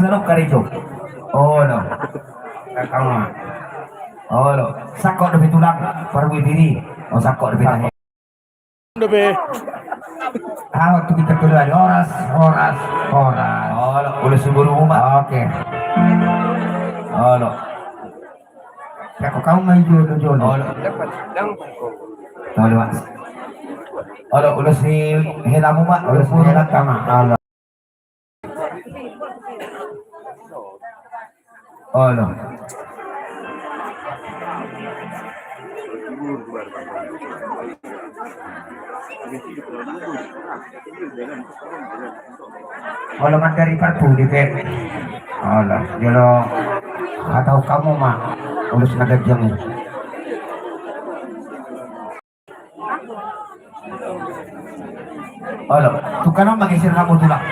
sanok karito. Oh no. Kakama. Oh no. Sakok lebih tulang perwi diri. Oh sakok lebih tahe. Lebih. Waktu kita keluar horas. Oh no. Udah sebelum rumah. Oke. Oh no. Ya kok kamu main jual. Oh no. Tahu lewat. Oh no. Udah si helamu mak. Udah si helat kama. Oh no. Kalau dari partu di pet. Allah, kalau atau kamu mah urus nagajang. Allah, tukanam magisir kamu tulang.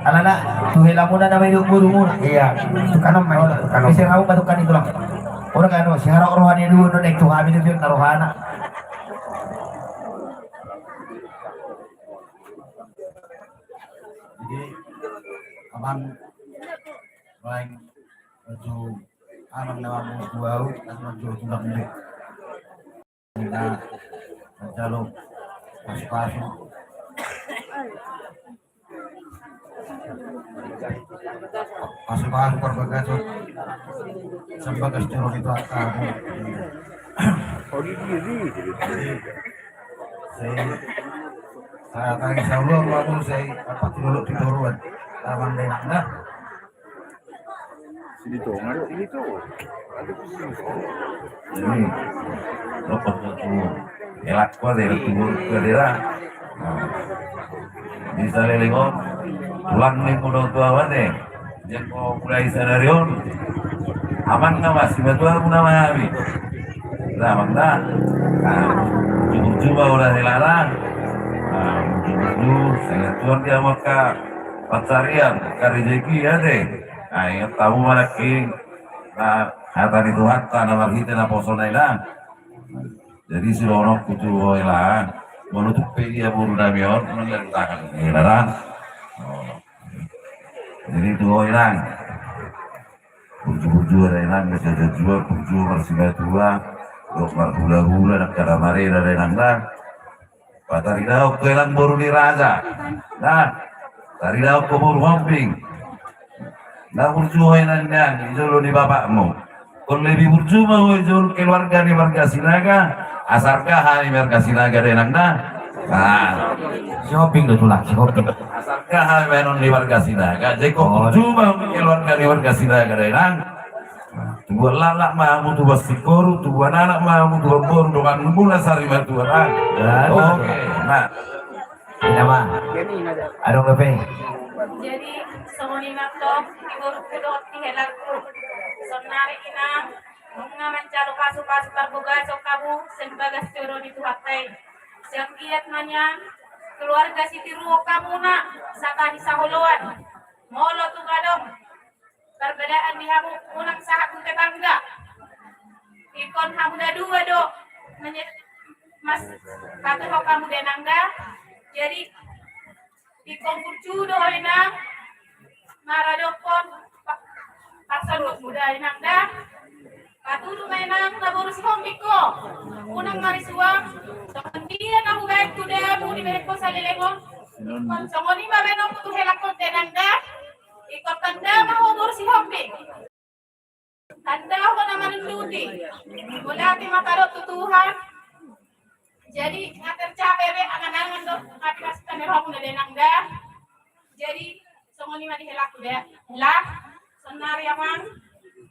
Alana, tuhela mo na naman yung guru mo. Iya, tukanam may tukanam. Magisir kamu batukan itu lang. Orang kan si harok rohani dulu naik tuh kami itu narohana. Jadi abang lain baju abang nama musuh dan baju tulang milik kita menjaluk masuk masuk berbagai sebagai stero itu akan saya tadi sahur lalu saya apa dulu tiduran lawan denak dah Sini tuh, ini tuh. Ini lepas itu elak kuat dari tubuh ke daerah. Bisa lelengok tulang nih kudo tua wade. Jangan kau mulai sadarion. Aman nggak mas? Betul aku nama Abi. Nah, mana? Coba udah dilarang. Saya tuan dia maka pancarian rezeki ya deh. Nah, ingat tahu malaki. Nah, hata itu hata nama kita na poso na ilang. Jadi si Lonok kutu ilang. Menutup dia buru namion menletakkan ilang. Jadi itu ilang. Burju-burju ada ilang, bisa jual burju bersihnya tua. Dokter hula-hula nak cara mari ada ilang dah. Patari daw ko ilang buru ni Raja. Nah, tari daw ko buru homping. Nah burjuhoy na niyan, ijolo ni bapakmu. Kung lebih burju mau ijolo keluarga ni Warga Sinaga, asarkah hai Warga Sinaga denang na? Nah, shopping do tulak, shopping. Asarkah hai menon ni Warga Sinaga, jadi kok burju mau keluarga ni Warga Sinaga denang? Tubuh lalak mahu tubuh sikoru, tubuh anak mahu tubuh bor, doang mula sari batuan. Oke, nah, ini mah, adong lebih. Jadi semoni nato ibu kudot tihelaku sonari inang mga mancalo kasu tarboga sokabu sembagas coro di tuhatai sekiat nanya keluarga siti ruo kamu nak saka hisaholoan molo tu gadong perbedaan di hamu unang sahat tetangga ikon hamu dua do mas kata kamu denangga jadi ikon kurcu do inang maradokon pasalok muda inang dah patudu mainang naborus homiko unang marisuang dia nahu baik tuda mu di mereko salilego songoni mabeno putu helakon tenang dah ikut tanda mahu borus homik tanda ako naman duty mula ti makarot tutuhan jadi ngater capek angan-angan do ngapikas kanerok na denang dah jadi songoni madi helak deh lah senari aman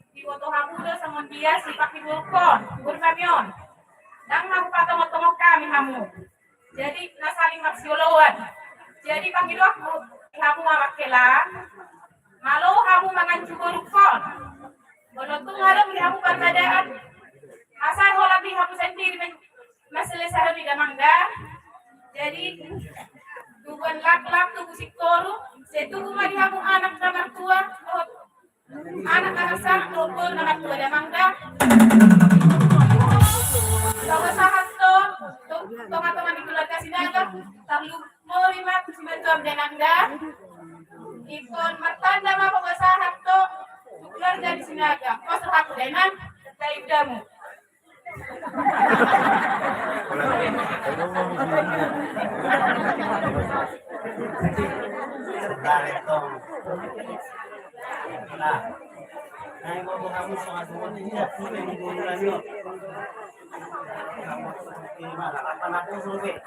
di foto hamuda sama dia sifat diburkon burkamion dan aku patong-tong kami hamu jadi nasaling maksioloan jadi panggil aku hamu mamakela malu hamu mangan burkon bolotong haram di hamu perbedaan asal hola di hamu sendiri masalah sarang di damangga jadi tubuhan lak-lak tubuh sikoru setubuh mari hamu anak damang tua anak-anak sang rukun anak tua damangga sama sahat to teman-teman di keluarga Sinaga terlalu mau lima kusimentuam damangga ikon martanda ma pagasahat to mudamu. Nah, nah ngomong kamu soal semua ini ya, sudah di bulan yuk. Gimana? Apa aku suruh?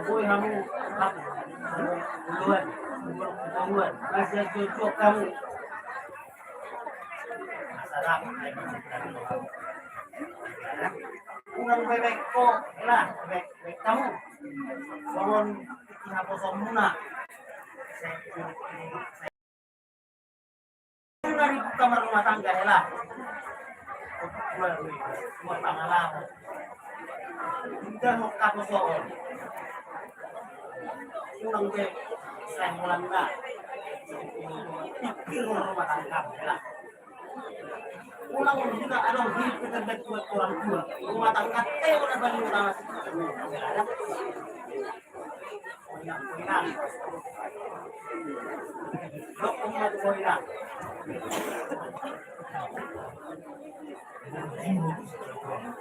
Boy kamu, duluan, masih cocok kamu. Masalah, kurang bebek kok, lah, bebek kamu. Bangun, kita kosong muna. Dari kamar rumah tangga ya lah. Semua tangga lah. Kita mau kapal soal. Kurang ke saya mulang lah. Nyakir rumah tangga lah. Ulang juga ada hidup kita buat orang tua. Rumah tangga udah balik utama. Dok umat koina.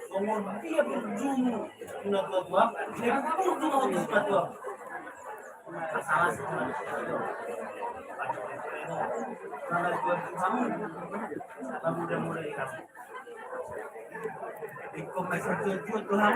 Ngomong dia berjumpa guna tua, dia berjumpa untuk tua. Masalah sebenarnya. Kalau buat kamu, apa mudah-mudah kamu. Ikut mesej tujuan Tuhan.